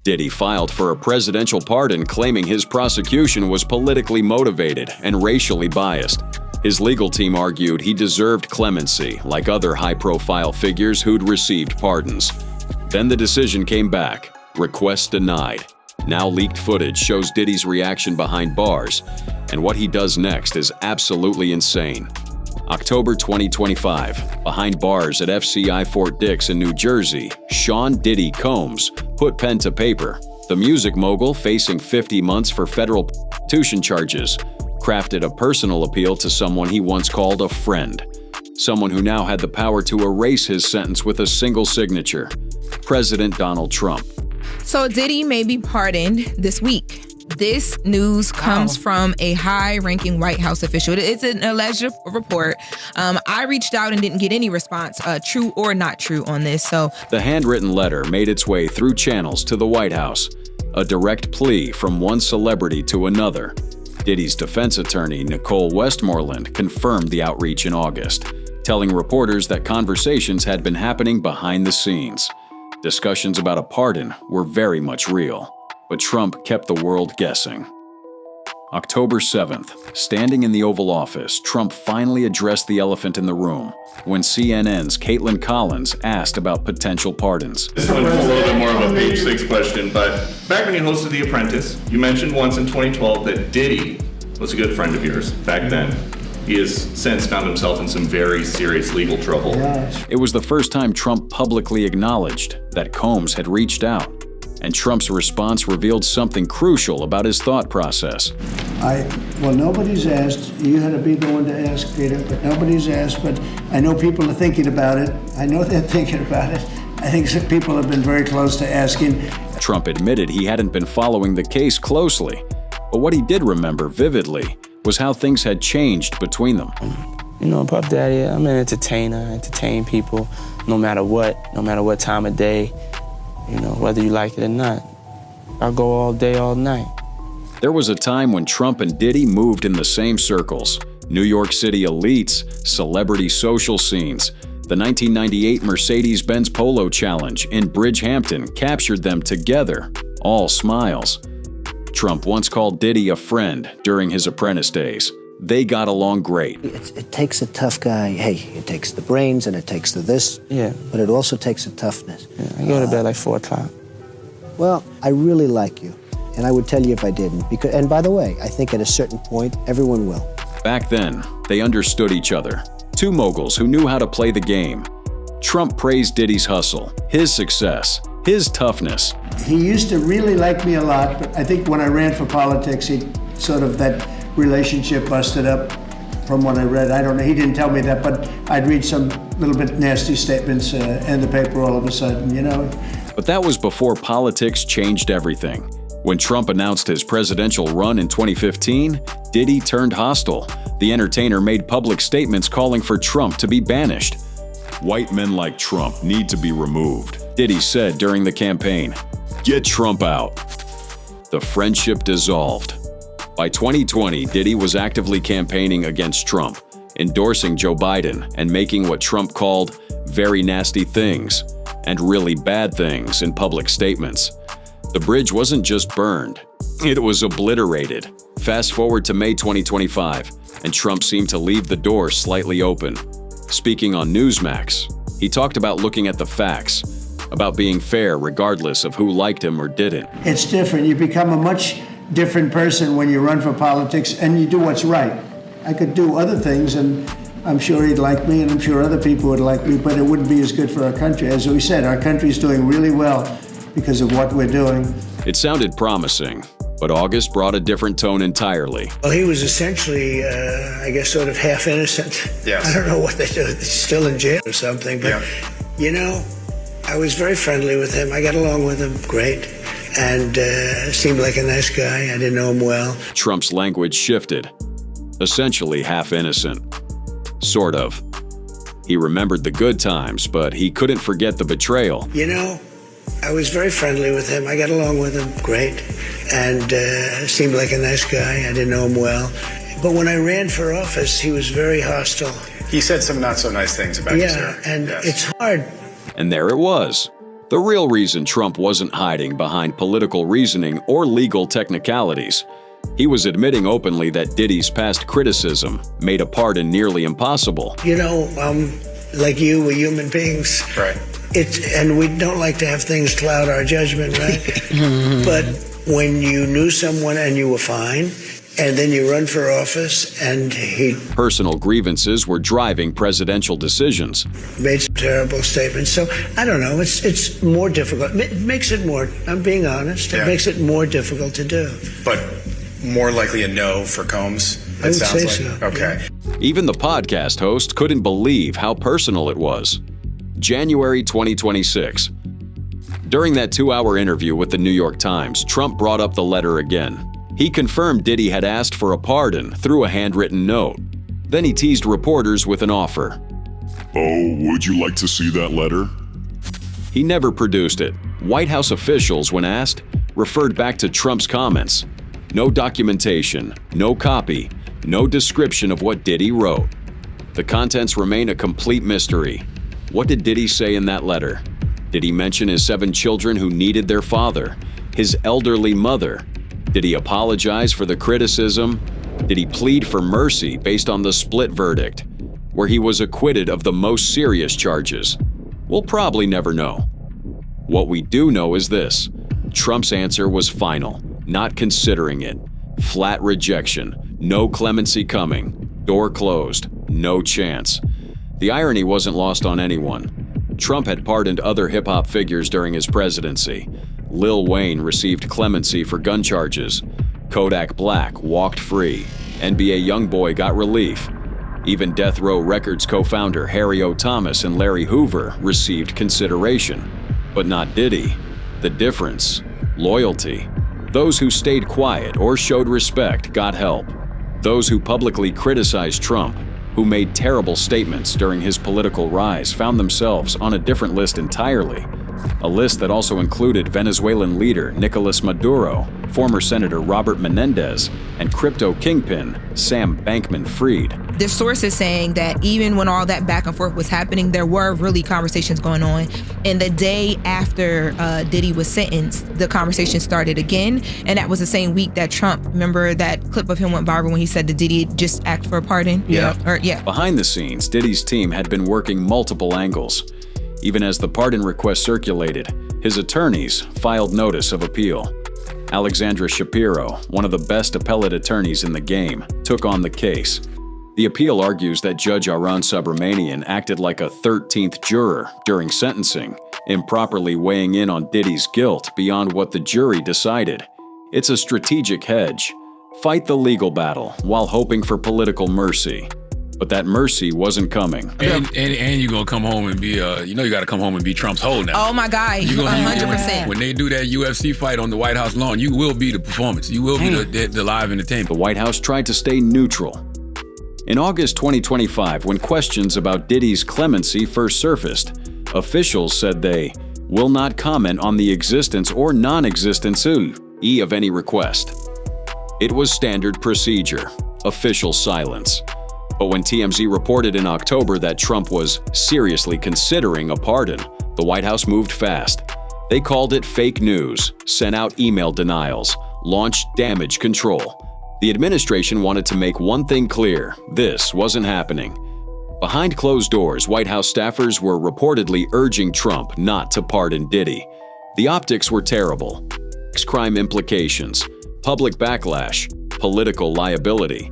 Diddy filed for a presidential pardon, claiming his prosecution was politically motivated and racially biased. His legal team argued he deserved clemency, like other high-profile figures who'd received pardons. Then the decision came back. Request denied. Now leaked footage shows Diddy's reaction behind bars, and what he does next is absolutely insane. October 2025, behind bars at FCI Fort Dix in New Jersey, Sean Diddy Combs put pen to paper. The music mogul, facing 50 months for federal prostitution charges, crafted a personal appeal to someone he once called a friend, someone who now had the power to erase his sentence with a single signature: President Donald Trump. So Diddy may be pardoned this week. This news comes from a high-ranking White House official. It's an alleged report. I reached out and didn't get any response, true or not true, on this. So the handwritten letter made its way through channels to the White House, a direct plea from one celebrity to another. Diddy's defense attorney, Nicole Westmoreland, confirmed the outreach in August, telling reporters that conversations had been happening behind the scenes. Discussions about a pardon were very much real, but Trump kept the world guessing. October 7th, standing in the Oval Office, Trump finally addressed the elephant in the room when CNN's Caitlin Collins asked about potential pardons. This one's a little bit more of a page 6 question, but back when you hosted The Apprentice, you mentioned once in 2012 that Diddy was a good friend of yours back then. He has since found himself in some very serious legal trouble. It was the first time Trump publicly acknowledged that Combs had reached out, and Trump's response revealed something crucial about his thought process. Well, nobody's asked. You had to be the one to ask, Peter, but nobody's asked. But I know people are thinking about it. I know they're thinking about it. I think some people have been very close to asking. Trump admitted he hadn't been following the case closely, but what he did remember vividly was how things had changed between them. You know, Puff Daddy, I'm an entertainer. I entertain people no matter what time of day, you know, whether you like it or not. I go all day, all night. There was a time when Trump and Diddy moved in the same circles. New York City elites, celebrity social scenes. The 1998 Mercedes-Benz Polo Challenge in Bridgehampton captured them together, all smiles. Trump once called Diddy a friend during his Apprentice days. They got along great. It takes a tough guy. Hey, it takes the brains and it takes the this. Yeah. But it also takes a toughness. Yeah, I go to bed like 4 o'clock. Well, I really like you. And I would tell you if I didn't. And by the way, I think at a certain point, everyone will. Back then, they understood each other. Two moguls who knew how to play the game. Trump praised Diddy's hustle, his success, his toughness. He used to really like me a lot, but I think when I ran for politics, that relationship busted up from what I read. I don't know, he didn't tell me that, but I'd read some little bit nasty statements in the paper all of a sudden, you know. But that was before politics changed everything. When Trump announced his presidential run in 2015, Diddy turned hostile. The entertainer made public statements calling for Trump to be banished. "White men like Trump need to be removed," Diddy said during the campaign. "Get Trump out." The friendship dissolved. By 2020, Diddy was actively campaigning against Trump, endorsing Joe Biden and making what Trump called very nasty things and really bad things in public statements. The bridge wasn't just burned, it was obliterated. Fast forward to May 2025, and Trump seemed to leave the door slightly open. Speaking on Newsmax, he talked about looking at the facts, about being fair regardless of who liked him or didn't. It's different. You become a much different person when you run for politics and you do what's right. I could do other things, and I'm sure he'd like me, and I'm sure other people would like me, but it wouldn't be as good for our country. As we said, our country's doing really well because of what we're doing. It sounded promising, but August brought a different tone entirely. Well, he was essentially, I guess, sort of half innocent. Yes. I don't know what they do. He's still in jail or something. But, you know, I was very friendly with him. I got along with him great. And seemed like a nice guy. I didn't know him well. Trump's language shifted. Essentially half innocent. Sort of. He remembered the good times, but he couldn't forget the betrayal. You know, I was very friendly with him. I got along with him great. And seemed like a nice guy. I didn't know him well. But when I ran for office, he was very hostile. He said some not so nice things about you, sir. Yeah, and it's hard. And there it was. The real reason Trump wasn't hiding behind political reasoning or legal technicalities. He was admitting openly that Diddy's past criticism made a pardon nearly impossible. You know, like you, we're human beings. Right. And we don't like to have things cloud our judgment, right? But when you knew someone and you were fine, and then you run for office and he Personal grievances were driving presidential decisions. made some terrible statements. So I don't know, it's more difficult. It makes it more, I'm being honest, it makes it more difficult to do. But more likely a no for Combs, I would say like. so. Okay. Even the podcast host couldn't believe how personal it was. January 2026. During that 2-hour interview with the New York Times, Trump brought up the letter again. He confirmed Diddy had asked for a pardon through a handwritten note. Then he teased reporters with an offer. Oh, would you like to see that letter? He never produced it. White House officials, when asked, referred back to Trump's comments. No documentation, no copy, no description of what Diddy wrote. The contents remain a complete mystery. What did Diddy say in that letter? Did he mention his 7 children who needed their father, his elderly mother? Did he apologize for the criticism? Did he plead for mercy based on the split verdict, where he was acquitted of the most serious charges? We'll probably never know. What we do know is this: Trump's answer was final, not considering it. Flat rejection, no clemency coming, door closed, no chance. The irony wasn't lost on anyone. Trump had pardoned other hip-hop figures during his presidency. Lil Wayne received clemency for gun charges. Kodak Black walked free. NBA YoungBoy got relief. Even Death Row Records co-founder Harry O. Thomas and Larry Hoover received consideration. But not Diddy. The difference: loyalty. Those who stayed quiet or showed respect got help. Those who publicly criticized Trump, who made terrible statements during his political rise, found themselves on a different list entirely. A list that also included Venezuelan leader Nicolas Maduro, former Senator Robert Menendez, and crypto kingpin Sam Bankman-Fried. There's sources saying that even when all that back and forth was happening, there were really conversations going on. And the day after Diddy was sentenced, the conversation started again. And that was the same week that Trump, remember that clip of him went viral when he said that Diddy just asked for a pardon? Yeah. Behind the scenes, Diddy's team had been working multiple angles. Even as the pardon request circulated, his attorneys filed notice of appeal. Alexandra Shapiro, one of the best appellate attorneys in the game, took on the case. The appeal argues that Judge Aron Subramanian acted like a 13th juror during sentencing, improperly weighing in on Diddy's guilt beyond what the jury decided. It's a strategic hedge. Fight the legal battle while hoping for political mercy. But that mercy wasn't coming. And you're gonna come home and be, you gotta come home and be Trump's hoe now. Oh my God, 100%. When they do that UFC fight on the White House lawn, you will be the performance. You will be the live entertainment. The White House tried to stay neutral. In August 2025, when questions about Diddy's clemency first surfaced, officials said they will not comment on the existence or non-existence of any request. It was standard procedure, official silence. But when TMZ reported in October that Trump was seriously considering a pardon, the White House moved fast. They called it fake news, sent out email denials, launched damage control. The administration wanted to make one thing clear: this wasn't happening. Behind closed doors, White House staffers were reportedly urging Trump not to pardon Diddy. The optics were terrible. Crime implications, public backlash, political liability.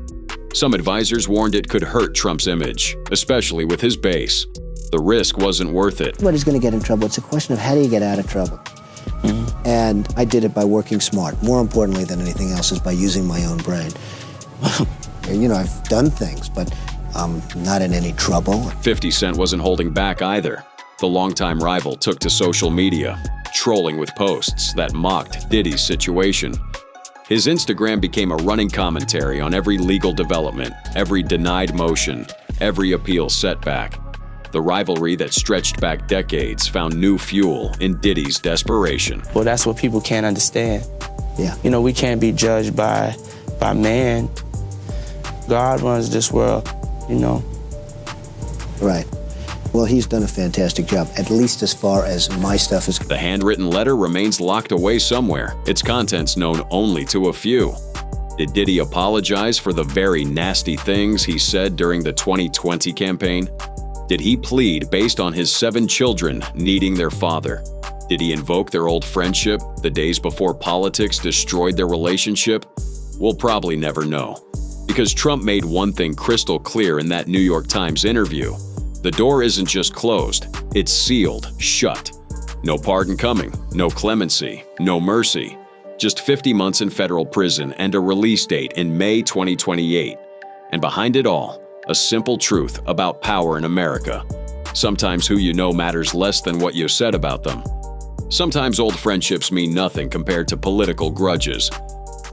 Some advisors warned it could hurt Trump's image, especially with his base. The risk wasn't worth it. Everybody's going to get in trouble. It's a question of how do you get out of trouble. And I did it by working smart. More importantly than anything else is by using my own brain. And, I've done things, but I'm not in any trouble. 50 Cent wasn't holding back either. The longtime rival took to social media, trolling with posts that mocked Diddy's situation. His Instagram became a running commentary on every legal development, every denied motion, every appeal setback. The rivalry that stretched back decades found new fuel in Diddy's desperation. Well, that's what people can't understand. Yeah. We can't be judged by man. God runs this world, Right. Well, he's done a fantastic job, at least as far as my stuff is. The handwritten letter remains locked away somewhere, its contents known only to a few. Did Diddy apologize for the very nasty things he said during the 2020 campaign? Did he plead based on his 7 children needing their father? Did he invoke their old friendship the days before politics destroyed their relationship? We'll probably never know. Because Trump made one thing crystal clear in that New York Times interview. The door isn't just closed, it's sealed shut. No pardon coming, no clemency, no mercy. Just 50 months in federal prison and a release date in May 2028. And behind it all, a simple truth about power in America. Sometimes who you know matters less than what you said about them. Sometimes old friendships mean nothing compared to political grudges.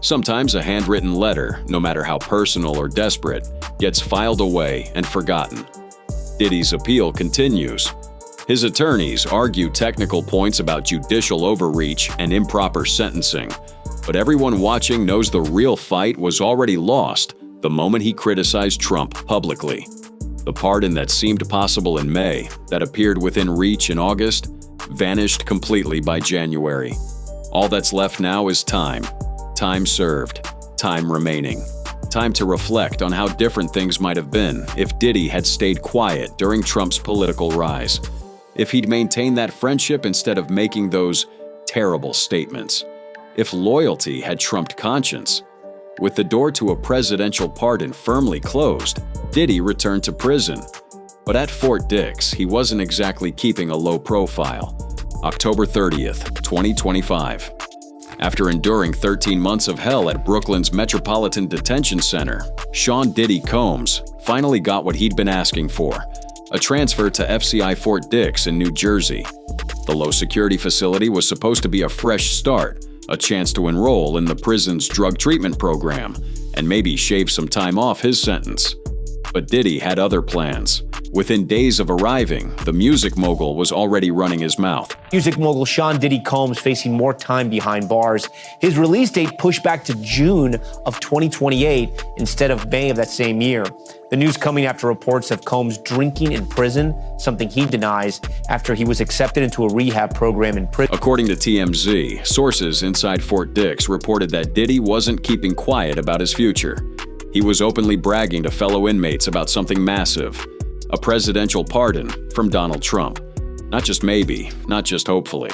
Sometimes a handwritten letter, no matter how personal or desperate, gets filed away and forgotten. Diddy's appeal continues. His attorneys argue technical points about judicial overreach and improper sentencing, but everyone watching knows the real fight was already lost the moment he criticized Trump publicly. The pardon that seemed possible in May, that appeared within reach in August, vanished completely by January. All that's left now is time. Time served, time remaining. Time to reflect on how different things might have been if Diddy had stayed quiet during Trump's political rise. If he'd maintained that friendship instead of making those terrible statements. If loyalty had trumped conscience. With the door to a presidential pardon firmly closed, Diddy returned to prison. But at Fort Dix, he wasn't exactly keeping a low profile. October 30th, 2025. After enduring 13 months of hell at Brooklyn's Metropolitan Detention Center, Sean Diddy Combs finally got what he'd been asking for, a transfer to FCI Fort Dix in New Jersey. The low-security facility was supposed to be a fresh start, a chance to enroll in the prison's drug treatment program, and maybe shave some time off his sentence. But Diddy had other plans. Within days of arriving, the music mogul was already running his mouth. Music mogul Sean Diddy Combs facing more time behind bars. His release date pushed back to June of 2028 instead of May of that same year. The news coming after reports of Combs drinking in prison, something he denies after he was accepted into a rehab program in prison. According to TMZ, sources inside Fort Dix reported that Diddy wasn't keeping quiet about his future. He was openly bragging to fellow inmates about something massive. A presidential pardon from Donald Trump. Not just maybe, not just hopefully.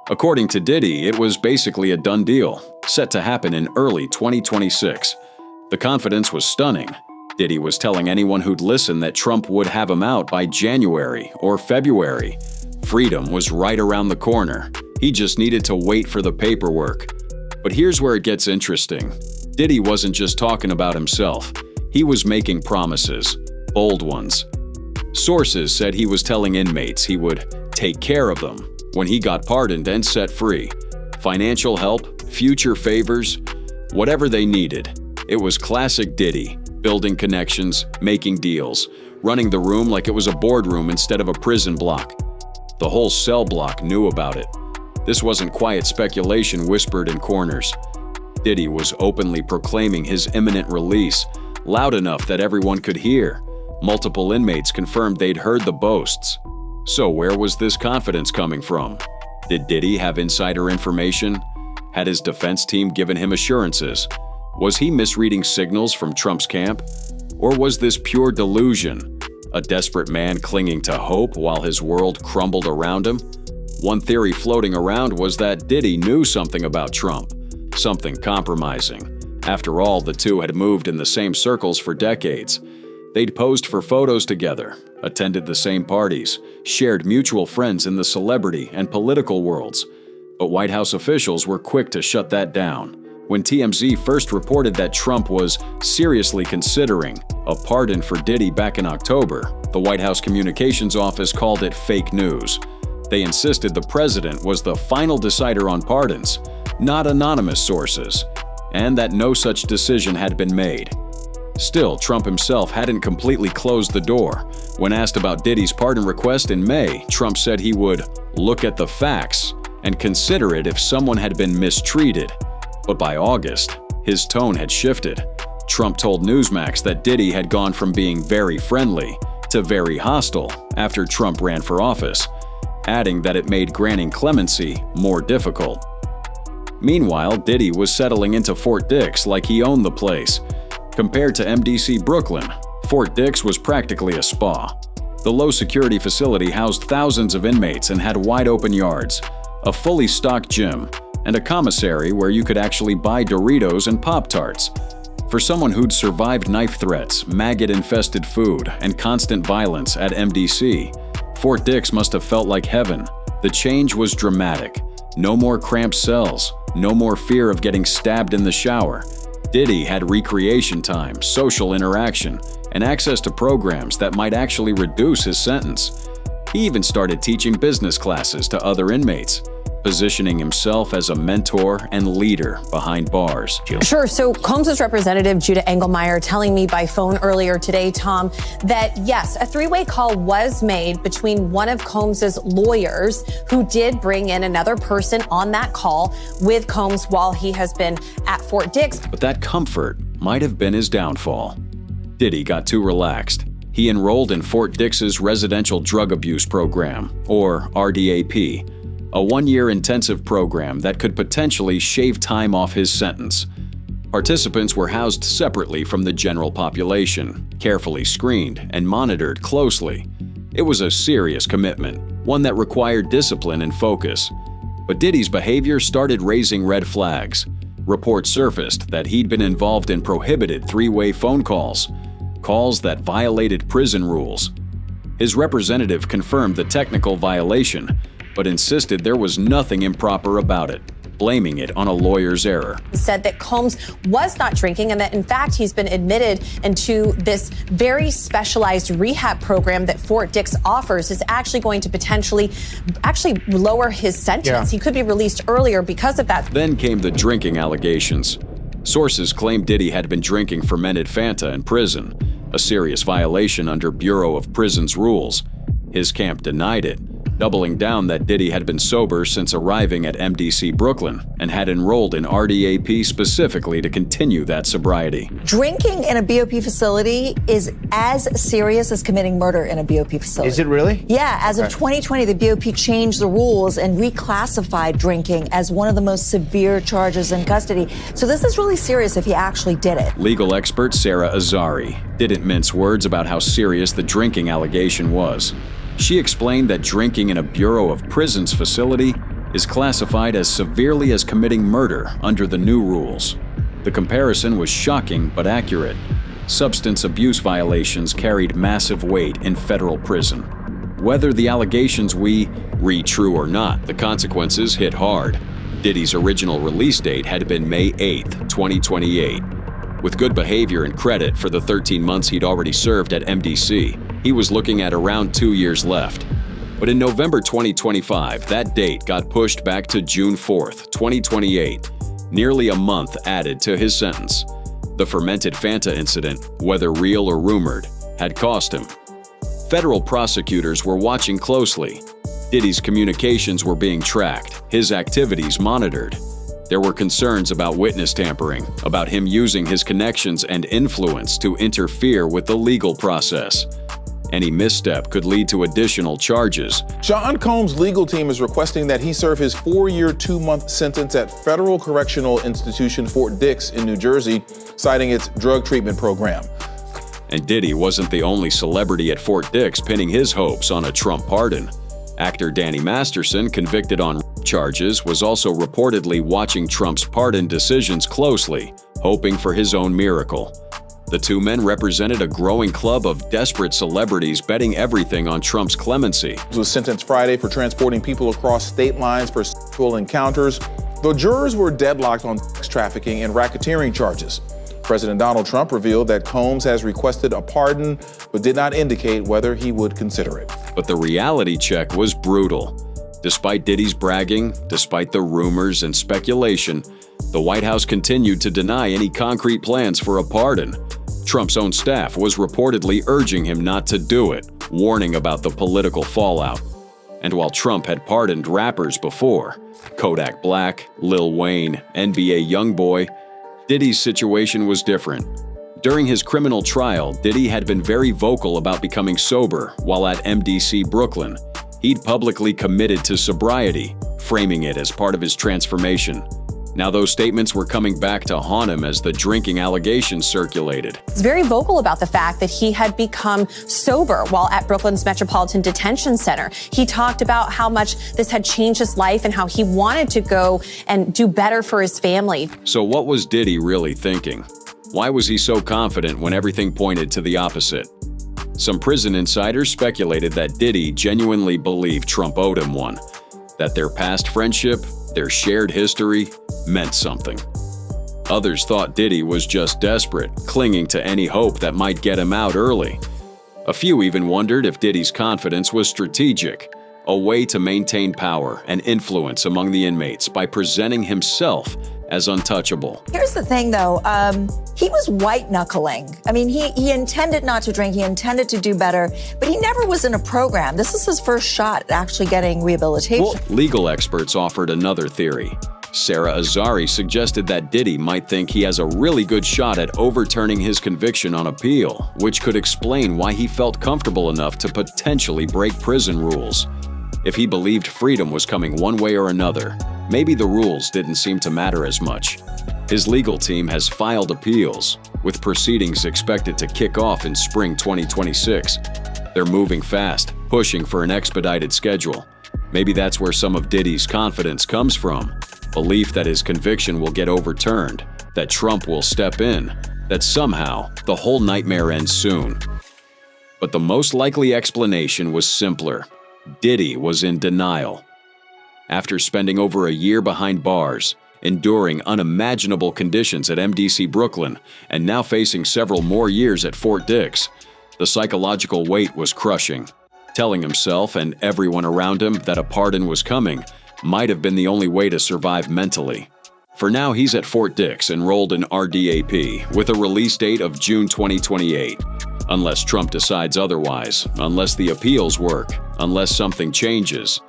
According to Diddy, it was basically a done deal, set to happen in early 2026. The confidence was stunning. Diddy was telling anyone who'd listen that Trump would have him out by January or February. Freedom was right around the corner. He just needed to wait for the paperwork. But here's where it gets interesting. Diddy wasn't just talking about himself. He was making promises, bold ones. Sources said he was telling inmates he would take care of them when he got pardoned and set free. Financial help, future favors, whatever they needed. It was classic Diddy, building connections, making deals, running the room like it was a boardroom instead of a prison block. The whole cell block knew about it. This wasn't quiet speculation whispered in corners. Diddy was openly proclaiming his imminent release, loud enough that everyone could hear. Multiple inmates confirmed they'd heard the boasts. So where was this confidence coming from? Did Diddy have insider information? Had his defense team given him assurances? Was he misreading signals from Trump's camp? Or was this pure delusion? A desperate man clinging to hope while his world crumbled around him? One theory floating around was that Diddy knew something about Trump, something compromising. After all, the two had moved in the same circles for decades. They'd posed for photos together, attended the same parties, shared mutual friends in the celebrity and political worlds. But White House officials were quick to shut that down. When TMZ first reported that Trump was seriously considering a pardon for Diddy back in October, the White House Communications Office called it fake news. They insisted the president was the final decider on pardons, not anonymous sources, and that no such decision had been made. Still, Trump himself hadn't completely closed the door. When asked about Diddy's pardon request in May, Trump said he would look at the facts and consider it if someone had been mistreated. But by August, his tone had shifted. Trump told Newsmax that Diddy had gone from being very friendly to very hostile after Trump ran for office, adding that it made granting clemency more difficult. Meanwhile, Diddy was settling into Fort Dix like he owned the place. Compared to MDC Brooklyn, Fort Dix was practically a spa. The low-security facility housed thousands of inmates and had wide-open yards, a fully stocked gym, and a commissary where you could actually buy Doritos and Pop-Tarts. For someone who'd survived knife threats, maggot-infested food, and constant violence at MDC, Fort Dix must have felt like heaven. The change was dramatic. No more cramped cells, no more fear of getting stabbed in the shower. Diddy had recreation time, social interaction, and access to programs that might actually reduce his sentence. He even started teaching business classes to other inmates, positioning himself as a mentor and leader behind bars. Sure. So Combs' representative, Judah Engelmeyer, telling me by phone earlier today, Tom, that yes, a three-way call was made between one of Combs' lawyers, who did bring in another person on that call with Combs while he has been at Fort Dix. But that comfort might have been his downfall. Diddy got too relaxed. He enrolled in Fort Dix's Residential Drug Abuse Program, or RDAP, a one-year intensive program that could potentially shave time off his sentence. Participants were housed separately from the general population, carefully screened and monitored closely. It was a serious commitment, one that required discipline and focus. But Diddy's behavior started raising red flags. Reports surfaced that he'd been involved in prohibited three-way phone calls that violated prison rules. His representative confirmed the technical violation, but insisted there was nothing improper about it, blaming it on a lawyer's error. He said that Combs was not drinking and that, in fact, he's been admitted into this very specialized rehab program that Fort Dix offers is actually going to potentially lower his sentence. Yeah. He could be released earlier because of that. Then came the drinking allegations. Sources claimed Diddy had been drinking fermented Fanta in prison, a serious violation under Bureau of Prisons rules. His camp denied it, doubling down that Diddy had been sober since arriving at MDC Brooklyn and had enrolled in RDAP specifically to continue that sobriety. Drinking in a BOP facility is as serious as committing murder in a BOP facility. Is it really? Yeah, as of 2020, the BOP changed the rules and reclassified drinking as one of the most severe charges in custody. So this is really serious if he actually did it. Legal expert Sarah Azari didn't mince words about how serious the drinking allegation was. She explained that drinking in a Bureau of Prisons facility is classified as severely as committing murder under the new rules. The comparison was shocking but accurate. Substance abuse violations carried massive weight in federal prison. Whether the allegations we read true or not, the consequences hit hard. Diddy's original release date had been May 8, 2028. With good behavior and credit for the 13 months he'd already served at MDC, he was looking at around 2 years left. But in November 2025, that date got pushed back to June 4th, 2028, nearly a month added to his sentence. The fermented Fanta incident, whether real or rumored, had cost him. Federal prosecutors were watching closely. Diddy's communications were being tracked, his activities monitored. There were concerns about witness tampering, about him using his connections and influence to interfere with the legal process. Any misstep could lead to additional charges. Sean Combs' legal team is requesting that he serve his 4-year, 2-month sentence at Federal Correctional Institution Fort Dix in New Jersey, citing its drug treatment program. And Diddy wasn't the only celebrity at Fort Dix pinning his hopes on a Trump pardon. Actor Danny Masterson, convicted on charges, was also reportedly watching Trump's pardon decisions closely, hoping for his own miracle. The two men represented a growing club of desperate celebrities betting everything on Trump's clemency. He was sentenced Friday for transporting people across state lines for sexual encounters. The jurors were deadlocked on sex trafficking and racketeering charges. President Donald Trump revealed that Combs has requested a pardon, but did not indicate whether he would consider it. But the reality check was brutal. Despite Diddy's bragging, despite the rumors and speculation, the White House continued to deny any concrete plans for a pardon. Trump's own staff was reportedly urging him not to do it, warning about the political fallout. And while Trump had pardoned rappers before, Kodak Black, Lil Wayne, NBA YoungBoy, Diddy's situation was different. During his criminal trial, Diddy had been very vocal about becoming sober while at MDC Brooklyn. He'd publicly committed to sobriety, framing it as part of his transformation. Now those statements were coming back to haunt him as the drinking allegations circulated. He's very vocal about the fact that he had become sober while at Brooklyn's Metropolitan Detention Center. He talked about how much this had changed his life and how he wanted to go and do better for his family. So what was Diddy really thinking? Why was he so confident when everything pointed to the opposite? Some prison insiders speculated that Diddy genuinely believed Trump owed him one, that their past friendship, their shared history, meant something. Others thought Diddy was just desperate, clinging to any hope that might get him out early. A few even wondered if Diddy's confidence was strategic, a way to maintain power and influence among the inmates by presenting himself as untouchable. Here's the thing, though. He was white-knuckling. I mean, he intended not to drink. He intended to do better, but he never was in a program. This is his first shot at actually getting rehabilitation. Well, legal experts offered another theory. Sarah Azari suggested that Diddy might think he has a really good shot at overturning his conviction on appeal, which could explain why he felt comfortable enough to potentially break prison rules. If he believed freedom was coming one way or another, maybe the rules didn't seem to matter as much. His legal team has filed appeals, with proceedings expected to kick off in spring 2026. They're moving fast, pushing for an expedited schedule. Maybe that's where some of Diddy's confidence comes from. Belief that his conviction will get overturned, that Trump will step in, that somehow the whole nightmare ends soon. But the most likely explanation was simpler. Diddy was in denial. After spending over a year behind bars, enduring unimaginable conditions at MDC Brooklyn, and now facing several more years at Fort Dix, the psychological weight was crushing. Telling himself and everyone around him that a pardon was coming might have been the only way to survive mentally. For now, he's at Fort Dix, enrolled in RDAP, with a release date of June 2028. Unless Trump decides otherwise, unless the appeals work, unless something changes.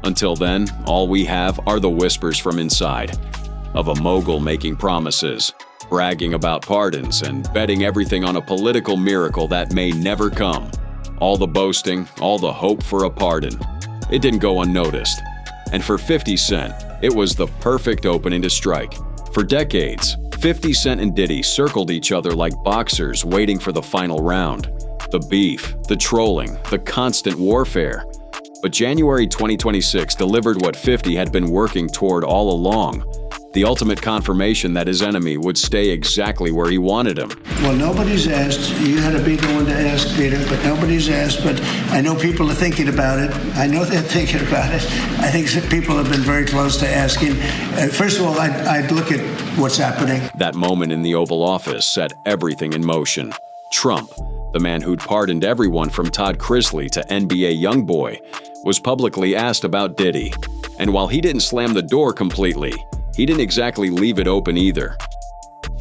Until then, all we have are the whispers from inside, of a mogul making promises, bragging about pardons, and betting everything on a political miracle that may never come. All the boasting, all the hope for a pardon. It didn't go unnoticed. And for 50 Cent, it was the perfect opening to strike. For decades, 50 Cent and Diddy circled each other like boxers waiting for the final round. The beef, the trolling, the constant warfare. But January 2026 delivered what 50 had been working toward all along. The ultimate confirmation that his enemy would stay exactly where he wanted him. Well, nobody's asked. You had to be the one to ask, Peter, but nobody's asked. But I know people are thinking about it. I know they're thinking about it. I think people have been very close to asking. First of all, I'd look at what's happening. That moment in the Oval Office set everything in motion. Trump, the man who'd pardoned everyone from Todd Chrisley to NBA YoungBoy, was publicly asked about Diddy. And while he didn't slam the door completely, he didn't exactly leave it open either.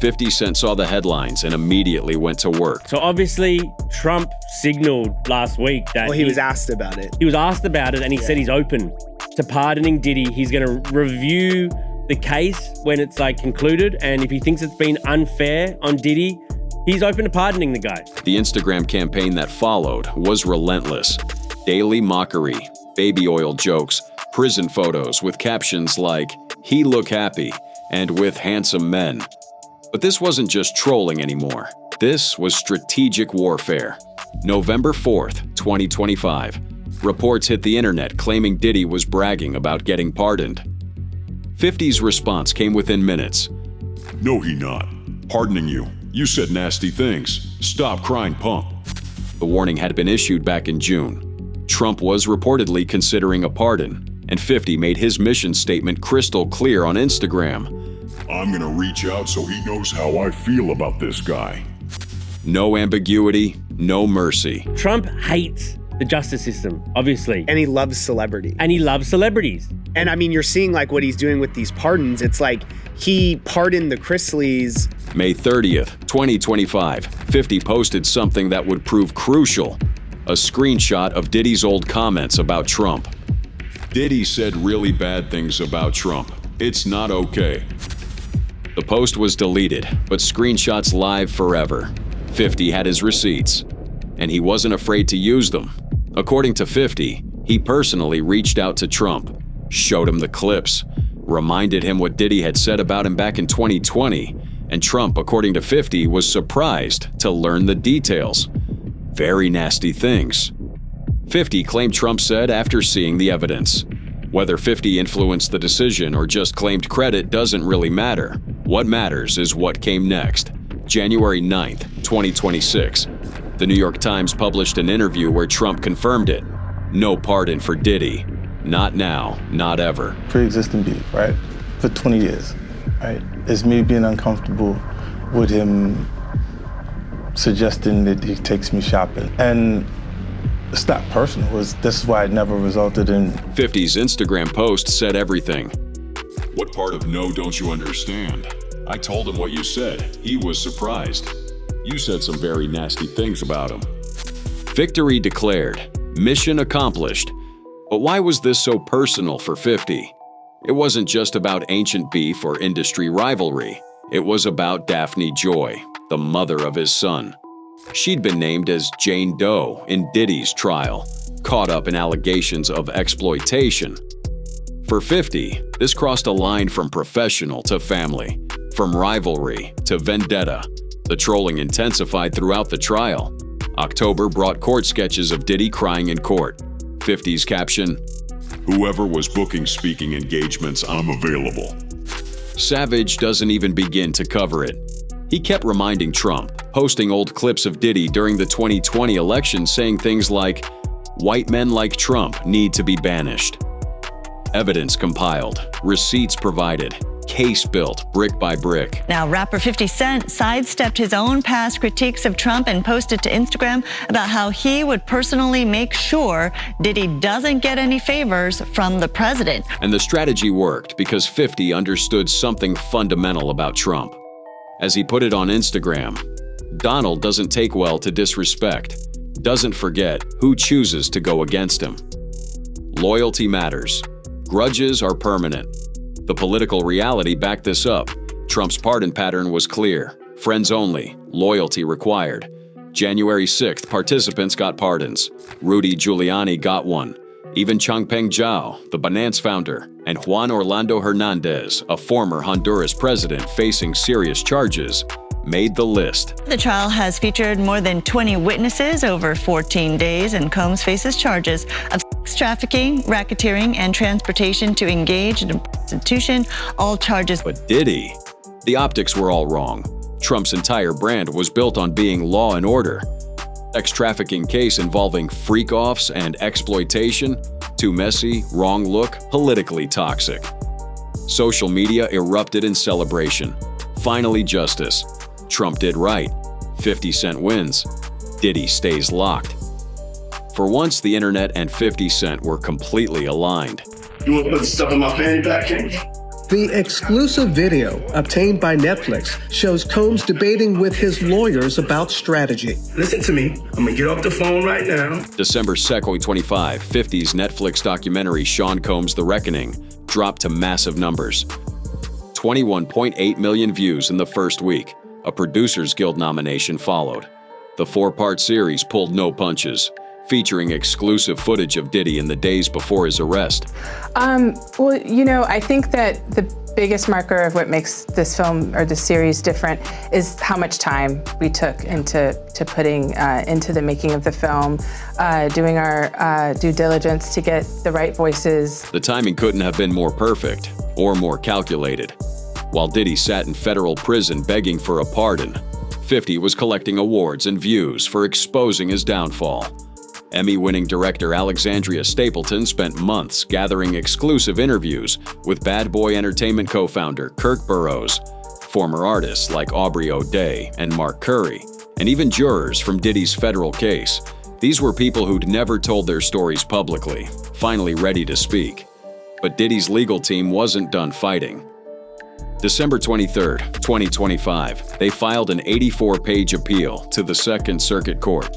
50 Cent saw the headlines and immediately went to work. So obviously, Trump signaled last week that he was asked about it. He was asked about it, and he said he's open to pardoning Diddy. He's going to review the case when it's concluded, and if he thinks it's been unfair on Diddy, he's open to pardoning the guy. The Instagram campaign that followed was relentless. Daily mockery, baby oil jokes, prison photos with captions like, "He look happy," and "with handsome men." But this wasn't just trolling anymore. This was strategic warfare. November 4th, 2025. Reports hit the internet claiming Diddy was bragging about getting pardoned. 50's response came within minutes. No, he not. Pardoning you. You said nasty things. Stop crying, punk. The warning had been issued back in June. Trump was reportedly considering a pardon, and 50 made his mission statement crystal clear on Instagram. I'm gonna reach out so he knows how I feel about this guy. No ambiguity, no mercy. Trump hates the justice system, obviously. And he loves celebrity. And he loves celebrities. And I mean, you're seeing what he's doing with these pardons. It's like he pardoned the Chrisleys. May 30th, 2025, 50 posted something that would prove crucial. A screenshot of Diddy's old comments about Trump. Diddy said really bad things about Trump. It's not okay. The post was deleted, but screenshots live forever. 50 had his receipts, and he wasn't afraid to use them. According to 50, he personally reached out to Trump, showed him the clips, reminded him what Diddy had said about him back in 2020, and Trump, according to 50, was surprised to learn the details. Very nasty things. 50 claimed Trump said after seeing the evidence. Whether 50 influenced the decision or just claimed credit doesn't really matter. What matters is what came next. January 9th, 2026. The New York Times published an interview where Trump confirmed it. No pardon for Diddy. Not now, not ever. Pre-existing beef, right? For 20 years, right? It's me being uncomfortable with him suggesting that he takes me shopping. And it's not personal. This is why it never resulted in... 50's Instagram post said everything. What part of no don't you understand? I told him what you said. He was surprised. You said some very nasty things about him. Victory declared. Mission accomplished. But why was this so personal for 50? It wasn't just about ancient beef or industry rivalry. It was about Daphne Joy, the mother of his son. She'd been named as Jane Doe in Diddy's trial, caught up in allegations of exploitation. For 50, this crossed a line from professional to family, from rivalry to vendetta. The trolling intensified throughout the trial. October brought court sketches of Diddy crying in court. 50's caption, "Whoever was booking speaking engagements, I'm available." Savage doesn't even begin to cover it. He kept reminding Trump, posting old clips of Diddy during the 2020 election saying things like, "White men like Trump need to be banished." Evidence compiled, receipts provided, case built brick by brick. Now, rapper 50 Cent sidestepped his own past critiques of Trump and posted to Instagram about how he would personally make sure Diddy doesn't get any favors from the president. And the strategy worked because 50 understood something fundamental about Trump. As he put it on Instagram, Donald doesn't take well to disrespect, doesn't forget who chooses to go against him. Loyalty matters. Grudges are permanent. The political reality backed this up. Trump's pardon pattern was clear. Friends only, loyalty required. January 6th, participants got pardons. Rudy Giuliani got one. Even Changpeng Zhao, the Binance founder, and Juan Orlando Hernandez, a former Honduras president facing serious charges, made the list. The trial has featured more than 20 witnesses over 14 days, and Combs faces charges of sex trafficking, racketeering, and transportation to engage in prostitution, all charges. But Diddy? The optics were all wrong. Trump's entire brand was built on being law and order. Sex trafficking case involving freak-offs and exploitation, too messy, wrong look, politically toxic. Social media erupted in celebration. Finally justice. Trump did right. 50 Cent wins. Diddy stays locked. For once, the internet and 50 Cent were completely aligned. You want to put the stuff in my fanny pack, King? The exclusive video obtained by Netflix shows Combs debating with his lawyers about strategy. Listen to me. I'm going to get off the phone right now. December 2nd, 2025, 50's Netflix documentary Sean Combs: The Reckoning dropped to massive numbers. 21.8 million views in the first week. A Producers Guild nomination followed. The 4-part series pulled no punches, featuring exclusive footage of Diddy in the days before his arrest. Well, you know, I think that the biggest marker of what makes this film or this series different is how much time we took into putting into the making of the film, doing our due diligence to get the right voices. The timing couldn't have been more perfect or more calculated. While Diddy sat in federal prison begging for a pardon, 50 was collecting awards and views for exposing his downfall. Emmy-winning director Alexandria Stapleton spent months gathering exclusive interviews with Bad Boy Entertainment co-founder Kirk Burrows, former artists like Aubrey O'Day and Mark Curry, and even jurors from Diddy's federal case. These were people who'd never told their stories publicly, finally ready to speak. But Diddy's legal team wasn't done fighting. December 23, 2025, they filed an 84-page appeal to the Second Circuit Court.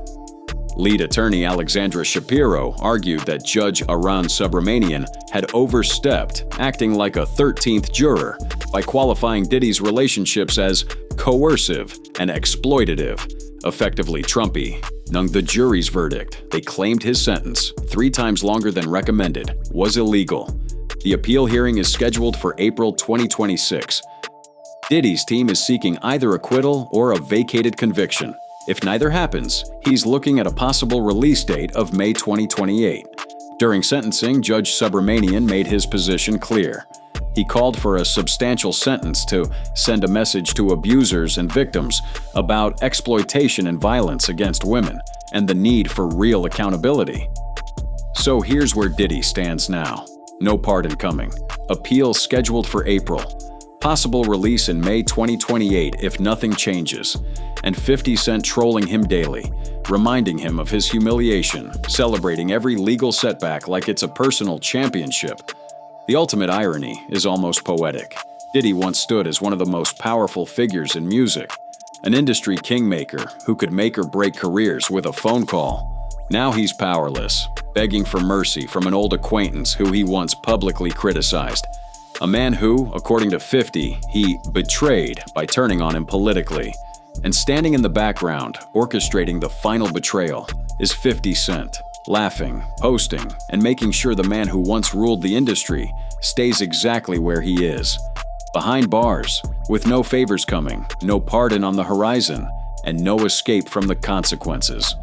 Lead attorney Alexandra Shapiro argued that Judge Aran Subramanian had overstepped, acting like a 13th juror by qualifying Diddy's relationships as coercive and exploitative, effectively Trumpy. The jury's verdict, they claimed his sentence, 3 times longer than recommended, was illegal. The appeal hearing is scheduled for April 2026. Diddy's team is seeking either acquittal or a vacated conviction. If neither happens, he's looking at a possible release date of May 2028. During sentencing, Judge Subramanian made his position clear. He called for a substantial sentence to send a message to abusers and victims about exploitation and violence against women and the need for real accountability. So here's where Diddy stands now. No pardon coming. Appeal scheduled for April. Possible release in May 2028 if nothing changes. And 50 Cent trolling him daily, reminding him of his humiliation, celebrating every legal setback like it's a personal championship. The ultimate irony is almost poetic. Diddy once stood as one of the most powerful figures in music, an industry kingmaker who could make or break careers with a phone call. Now he's powerless, begging for mercy from an old acquaintance who he once publicly criticized. A man who, according to 50, he betrayed by turning on him politically. And standing in the background, orchestrating the final betrayal, is 50 Cent, laughing, posting, and making sure the man who once ruled the industry stays exactly where he is. Behind bars, with no favors coming, no pardon on the horizon, and no escape from the consequences.